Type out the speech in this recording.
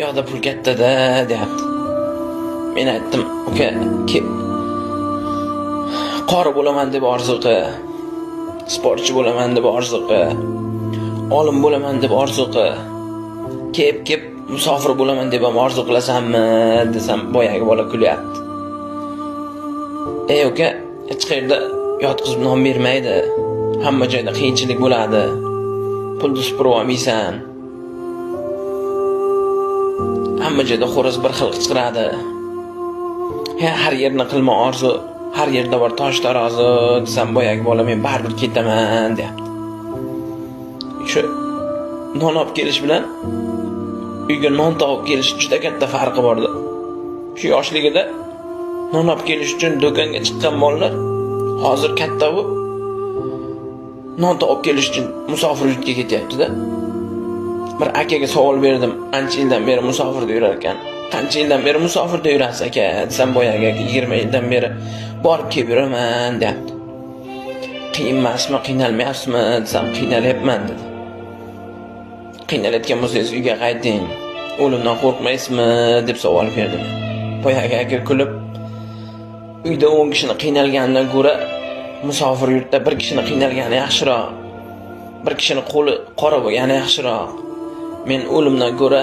yoqda pul katta-da, deyapti. Men aytdim, uka, qori bo'laman deb orzu qil, sportchi bo'laman deb orzu qil, olim bo'laman deb orzu qil, kep musofir bo'laman deb ham orzu qilasanmi desam, boyagi bola kulyapti. Uka, hech qayerda yotqizib non bermaydi. Hamma joyda qiyinchilik bo'ladi. Pulni supurib olmaysan. Hamma joyda xo'roz bir xil qichqiradi. Har yerni qilma orzu, har yerda bor tosh tarozi desam, boyagi bola men baribir ketaman deyapti. Shu non olib kelish bilan uyga non topib kelish juda katta farqi bordi. Shu yoshligida non olib kelish uchun do'konga chiqqan bolalar hozir katta bo'lib non topib kelish uchun musofir yurtga ketyapti-da. Bir akaga savol berdim, ancha yildan beri musofirda yurar ekan. Qancha yildan beri musofirda yurasiz aka? Desam, boyagi 20 yildan beri borib kelib yuraman, deyapti. Qiyin emasmi, qiynalmayapsizmi desam, qiynalyapman dedi. Qiynalayotgan bo'lsangiz uyga qayting, o'limdan qo'rqmaysizmi deb savol berdim. Boyagi aka kulib, uyda 10 kishini qiynalganidan ko'ra musofir yurtda bir kishini qiynalgani yaxshiroq. Bir kishini qo'li qora bo'lgani yaxshiroq. Men o'limdan ko'ra